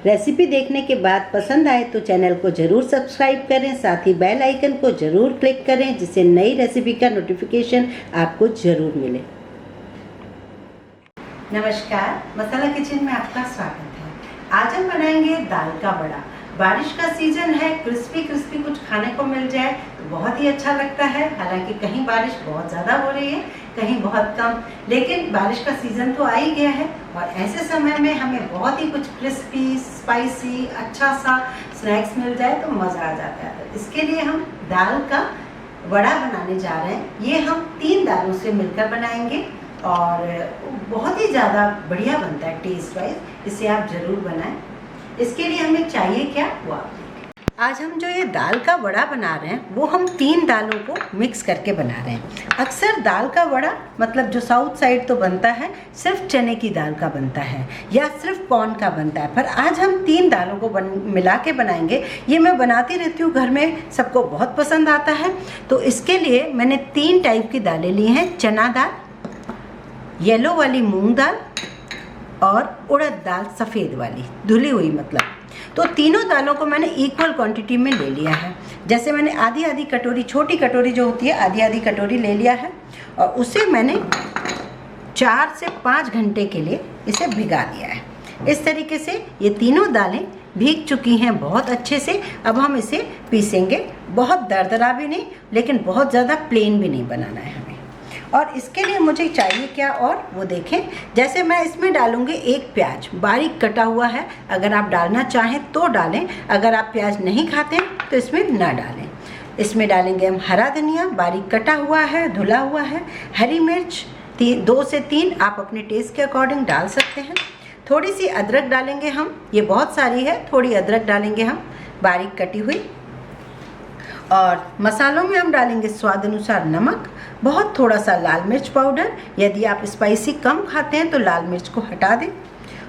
Recipe देखने के बाद पसंद आए तो चैनल को ज़रूर सब्सक्राइब करें, साथ ही बेल आइकन को ज़रूर क्लिक करें जिससे नई रेसिपी का नोटिफिकेशन आपको ज़रूर मिले। नमस्कार, मसाला किचन में आपका स्वागत है। आज हम बनाएंगे दाल का बड़ा। बारिश का सीजन है, क्रिस्पी क्रिस्पी कुछ खाने को मिल जाए तो बहुत ही अच्छा लगता है। हालांकि कहीं बारिश बहुत ज़्यादा हो रही है, कहीं बहुत कम, लेकिन बारिश का सीज़न तो आ ही गया है और ऐसे समय में हमें बहुत ही कुछ क्रिस्पी स्पाइसी अच्छा सा स्नैक्स मिल जाए तो मज़ा आ जाता है। तो इसके लिए हम दाल का वड़ा बनाने जा रहे हैं। ये हम 3 दालों से मिलकर बनाएंगे और बहुत ही ज़्यादा बढ़िया बनता है टेस्ट वाइज। इसे आप ज़रूर बनाएं। इसके लिए हमें चाहिए क्या, वो आप देखें। आज हम जो ये दाल का वड़ा बना रहे हैं वो हम 3 दालों को मिक्स करके बना रहे हैं। अक्सर दाल का वड़ा मतलब जो साउथ साइड तो बनता है सिर्फ चने की दाल का बनता है या सिर्फ कॉर्न का बनता है, पर आज हम 3 दालों को मिला के बनाएंगे। ये मैं बनाती रहती हूँ घर में, सबको बहुत पसंद आता है। तो इसके लिए मैंने 3 टाइप की दालें ली हैं, चना दाल, येलो वाली मूंग दाल और उड़द दाल सफ़ेद वाली धुली हुई मतलब। तो तीनों दालों को मैंने इक्वल क्वांटिटी में ले लिया है। जैसे मैंने आधी आधी कटोरी, छोटी कटोरी जो होती है आधी आधी कटोरी ले लिया है और उसे मैंने 4 से 5 घंटे के लिए इसे भिगा दिया है। इस तरीके से ये तीनों दालें भीग चुकी हैं बहुत अच्छे से। अब हम इसे पीसेंगे। बहुत दरदरा भी नहीं लेकिन बहुत ज़्यादा प्लेन भी नहीं बनाना है हमें। और इसके लिए मुझे चाहिए क्या और वो देखें। जैसे मैं इसमें डालूंगी 1 प्याज बारीक कटा हुआ है, अगर आप डालना चाहें तो डालें, अगर आप प्याज नहीं खाते हैं तो इसमें ना डालें। इसमें डालेंगे हम हरा धनिया बारीक कटा हुआ है, धुला हुआ है, हरी मिर्च 2 से 3 आप अपने टेस्ट के अकॉर्डिंग डाल सकते हैं। थोड़ी सी अदरक डालेंगे हम, ये बहुत सारी है, थोड़ी अदरक डालेंगे हम बारीक कटी हुई। और मसालों में हम डालेंगे स्वाद अनुसार नमक, बहुत थोड़ा सा लाल मिर्च पाउडर, यदि आप स्पाइसी कम खाते हैं तो लाल मिर्च को हटा दें,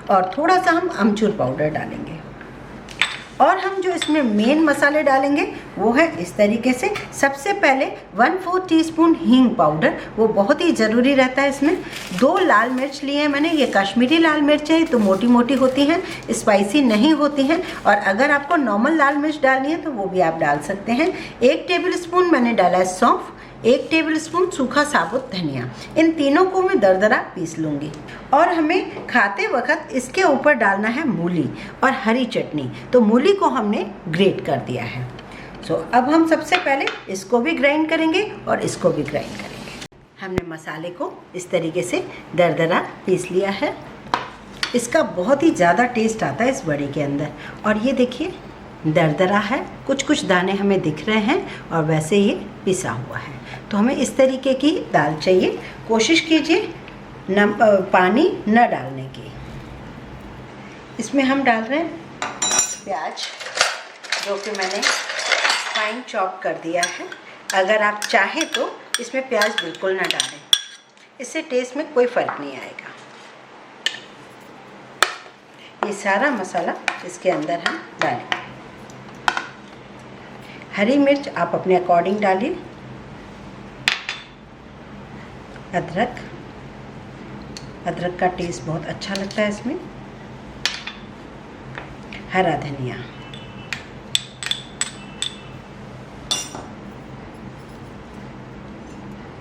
और थोड़ा सा हम अमचूर पाउडर डालेंगे। और हम जो इसमें मेन मसाले डालेंगे वो है इस तरीके से। सबसे पहले 1/4 टीस्पून हींग पाउडर, वो बहुत ही ज़रूरी रहता है इसमें। 2 लाल मिर्च लिए हैं मैंने, ये कश्मीरी लाल मिर्च है तो मोटी मोटी होती हैं, स्पाइसी नहीं होती हैं। और अगर आपको नॉर्मल लाल मिर्च डालनी है तो वो भी आप डाल सकते हैं। 1 टेबलस्पून मैंने डाला है सौंफ, 1 टेबलस्पून सूखा साबुत धनिया। इन तीनों को मैं दरदरा पीस लूँगी। और हमें खाते वक्त इसके ऊपर डालना है मूली और हरी चटनी, तो मूली को हमने ग्रेट कर दिया है। अब हम सबसे पहले इसको भी ग्राइंड करेंगे और इसको भी ग्राइंड करेंगे। हमने मसाले को इस तरीके से दरदरा पीस लिया है। इसका बहुत ही ज़्यादा टेस्ट आता है इस बड़े के अंदर। और ये देखिए दरदरा है, कुछ कुछ दाने हमें दिख रहे हैं और वैसे ये पिसा हुआ है। तो हमें इस तरीके की दाल चाहिए। कोशिश कीजिए पानी न डालने की। इसमें हम डाल रहे हैं प्याज, जो कि मैंने फाइन चॉप कर दिया है। अगर आप चाहें तो इसमें प्याज बिल्कुल ना डालें, इससे टेस्ट में कोई फ़र्क नहीं आएगा। ये सारा मसाला इसके अंदर हम डालेंगे। हरी मिर्च आप अपने अकॉर्डिंग डालिए। अदरक का टेस्ट बहुत अच्छा लगता है इसमें। हरा धनिया,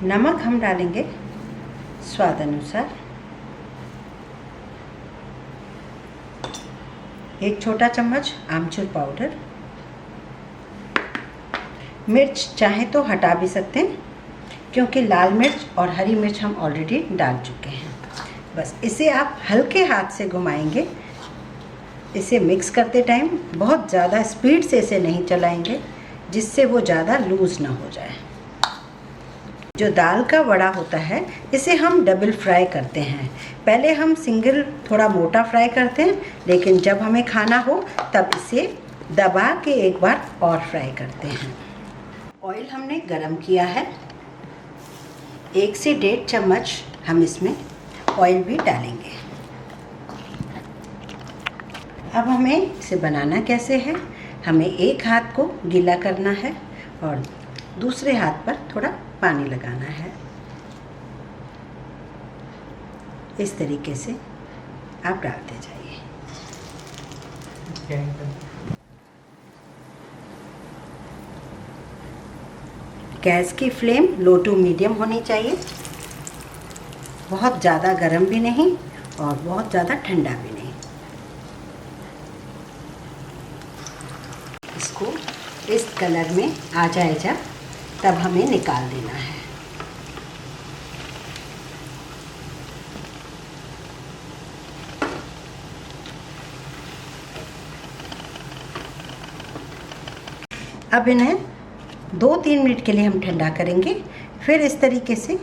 नमक हम डालेंगे स्वाद अनुसार। 1 छोटा चम्मच आमचूर पाउडर। मिर्च चाहे तो हटा भी सकते हैं क्योंकि लाल मिर्च और हरी मिर्च हम ऑलरेडी डाल चुके हैं। बस इसे आप हल्के हाथ से घुमाएंगे। इसे मिक्स करते टाइम बहुत ज़्यादा स्पीड से इसे नहीं चलाएंगे जिससे वो ज़्यादा लूज़ ना हो जाए। जो दाल का वड़ा होता है इसे हम डबल फ्राई करते हैं। पहले हम सिंगल थोड़ा मोटा फ्राई करते हैं, लेकिन जब हमें खाना हो तब इसे दबा के एक बार और फ्राई करते हैं। ऑयल हमने गरम किया है, 1 से 1.5 चम्मच हम इसमें ऑयल भी डालेंगे। अब हमें इसे बनाना कैसे है, हमें एक हाथ को गीला करना है और दूसरे हाथ पर थोड़ा पानी लगाना है। इस तरीके से आप डालते जाइए। गैस की फ्लेम लो टू मीडियम होनी चाहिए, बहुत ज़्यादा गर्म भी नहीं और बहुत ज़्यादा ठंडा भी नहीं। इसको इस कलर में आ जाए जब, तब हमें निकाल देना है। अब इन्हें 2-3 मिनट के लिए हम ठंडा करेंगे, फिर इस तरीके से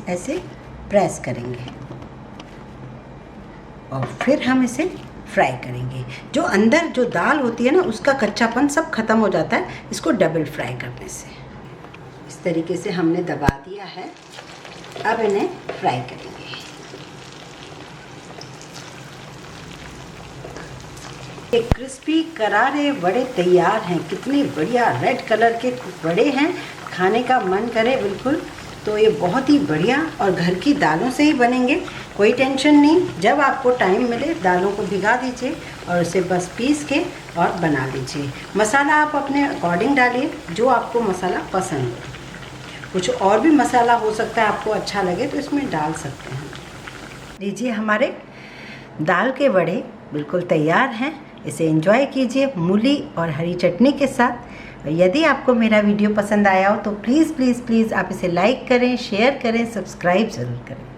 ऐसे प्रेस करेंगे और फिर हम इसे फ्राई करेंगे। जो अंदर जो दाल होती है ना, उसका कच्चापन सब खत्म हो जाता है इसको डबल फ्राई करने से। इस तरीके से हमने दबा दिया है, अब इन्हें फ्राई करेंगे। ये क्रिस्पी करारे वड़े तैयार हैं। कितने बढ़िया रेड कलर के वड़े हैं, खाने का मन करे बिल्कुल। तो ये बहुत ही बढ़िया और घर की दालों से ही बनेंगे, कोई टेंशन नहीं। जब आपको टाइम मिले दालों को भिगा दीजिए और उसे बस पीस के और बना लीजिए। मसाला आप अपने अकॉर्डिंग डालिए, जो आपको मसाला पसंद हो। कुछ और भी मसाला हो सकता है आपको अच्छा लगे तो इसमें डाल सकते हैं। लीजिए, हमारे दाल के वड़े बिल्कुल तैयार हैं। इसे एंजॉय कीजिए मूली और हरी चटनी के साथ। यदि आपको मेरा वीडियो पसंद आया हो तो प्लीज़ प्लीज़ प्लीज़ आप इसे लाइक करें, शेयर करें, सब्सक्राइब ज़रूर करें।